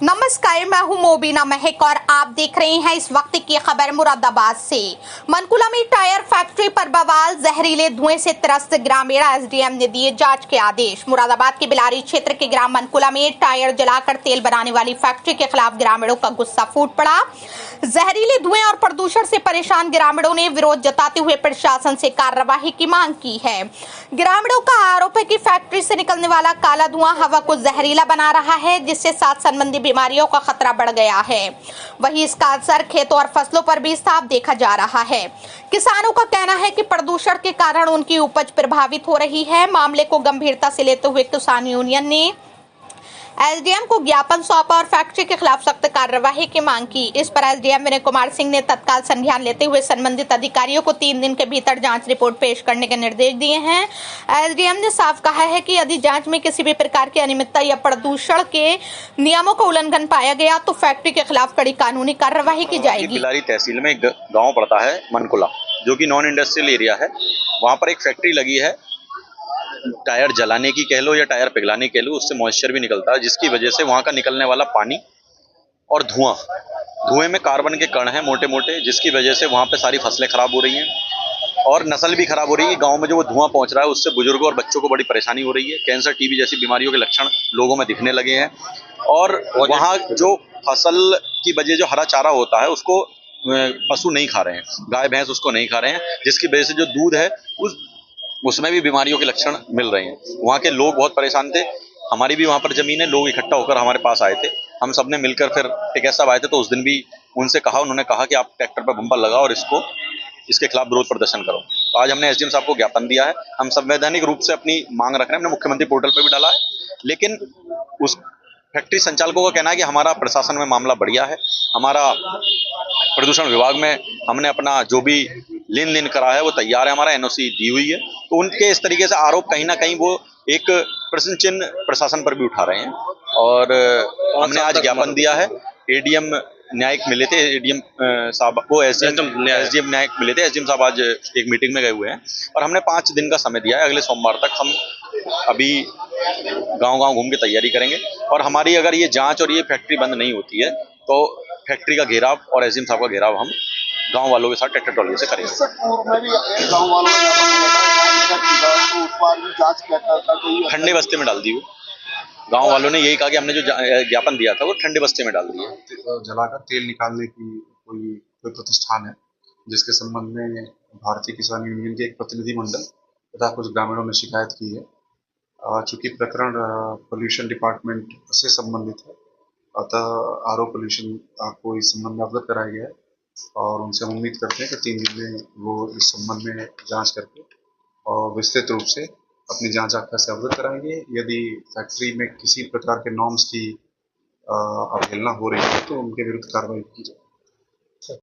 नमस्कार, मैं हूं मोबिना महक और आप देख रहे हैं इस वक्त की खबर मुरादाबाद से। मनकुला में टायर फैक्ट्री पर बवाल, जहरीले धुएं से त्रस्त ग्रामीण, एसडीएम ने दिए जांच के आदेश। मुरादाबाद के बिलारी क्षेत्र के ग्राम मनकुला में टायर जलाकर तेल बनाने वाली फैक्ट्री के खिलाफ ग्रामीणों का गुस्सा फूट पड़ा। जहरीले धुएं और प्रदूषण से परेशान ग्रामीणों ने विरोध जताते हुए प्रशासन से कार्रवाई की मांग की है। ग्रामीणों का आरोप है कि फैक्ट्री से निकलने वाला काला धुआं हवा को जहरीला बना रहा है, जिससे सांस संबंधी बीमारियों का खतरा बढ़ गया है। वहीं इसका असर खेतों और फसलों पर भी साफ देखा जा रहा है। किसानों का कहना है कि प्रदूषण के कारण उनकी उपज प्रभावित हो रही है। मामले को गंभीरता से लेते हुए किसान यूनियन ने एसडीएम को ज्ञापन सौंपा और फैक्ट्री के खिलाफ सख्त कार्रवाई की मांग की। इस पर एसडीएम विनय कुमार सिंह ने तत्काल संज्ञान लेते हुए संबंधित अधिकारियों को 3 दिन के भीतर जांच रिपोर्ट पेश करने के निर्देश दिए हैं। एसडीएम ने साफ कहा है कि यदि जांच में किसी भी प्रकार की अनियमितता या प्रदूषण के नियमों का उल्लंघन पाया गया तो फैक्ट्री के खिलाफ कड़ी कानूनी कार्रवाई की जाएगी। बिलारी तहसील में एक गाँव पड़ता है मनकुला, जो कि नॉन इंडस्ट्रियल एरिया है। वहाँ पर एक फैक्ट्री लगी है, टायर जलाने की कह लो या टायर पिघलाने कह लो, उससे मॉइस्चर भी निकलता है, जिसकी वजह से वहाँ का निकलने वाला पानी और धुएं में कार्बन के कण हैं मोटे मोटे, जिसकी वजह से वहाँ पे सारी फसलें खराब हो रही हैं और नस्ल भी खराब हो रही है। गांव में जो वो धुआं पहुँच रहा है उससे बुजुर्गों और बच्चों को बड़ी परेशानी हो रही है। कैंसर, टीबी जैसी बीमारियों के लक्षण लोगों में दिखने लगे हैं और वहाँ जो फसल की वजह जो हरा चारा होता है उसको पशु नहीं खा रहे हैं, गाय भैंस उसको नहीं खा रहे हैं, जिसकी वजह से जो दूध है उसमें भी बीमारियों के लक्षण मिल रहे हैं। वहाँ के लोग बहुत परेशान थे। हमारी भी वहाँ पर जमीन है, लोग इकट्ठा होकर हमारे पास आए थे। हम सब ने मिलकर फिर टिकैत साहब आए थे, तो उस दिन भी उनसे कहा, उन्होंने कहा कि आप ट्रैक्टर पर बम्पर लगाओ और इसके खिलाफ विरोध प्रदर्शन करो। तो आज हमने एसडीएम साहब को ज्ञापन दिया है। हम संवैधानिक रूप से अपनी मांग रख रहे हैं। हमने मुख्यमंत्री पोर्टल पर भी डाला है, लेकिन उस फैक्ट्री संचालकों का कहना है कि हमारा प्रशासन में मामला बढ़िया है, हमारा प्रदूषण विभाग में हमने अपना जो भी लेन देन करा है वो तैयार है, हमारा एनओसी दी हुई है। तो उनके इस तरीके से आरोप कहीं ना कहीं वो एक प्रश्न चिन्ह प्रशासन पर भी उठा रहे हैं और हमने आज ज्ञापन दिया है। एडीएम न्यायिक मिले थे, एडीएम साहब को एसडीएम न्यायिक मिले थे। एसडीएम साहब आज एक मीटिंग में गए हुए हैं और हमने 5 दिन का समय दिया है। अगले सोमवार तक हम अभी गांव-गांव घूम के तैयारी करेंगे और हमारी अगर ये जांच और ये फैक्ट्री बंद नहीं होती है तो फैक्ट्री का घेराव और एसडीएम साहब का घेराव हम गांव वालों के साथ ट्रैक्टर ट्रॉली से करेंगे। ठंडे बस्ते में डाल दी वो। गांव वालों ने यही कहा कि हमने जो ज्ञापन दिया था वो ठंडे बस्ते में डाल दिया। जलाकर तेल निकालने की कोई प्रतिष्ठान है, जिसके संबंध में भारतीय किसान यूनियन के एक प्रतिनिधि मंडल तथा कुछ ग्रामीणों ने शिकायत की है। चूंकि प्रकरण पोल्यूशन डिपार्टमेंट से संबंधित है, अतः आरओ पोल्यूशन को इस संबंध में अवगत कराया गया है और उनसे हम उम्मीद करते हैं कि 3 दिन में वो इस संबंध में जांच करके और विस्तृत रूप से अपनी जांच आख्या से अवगत कराएंगे। यदि फैक्ट्री में किसी प्रकार के नॉर्म्स की अवहेलना हो रही है तो उनके विरुद्ध कार्रवाई की जाए।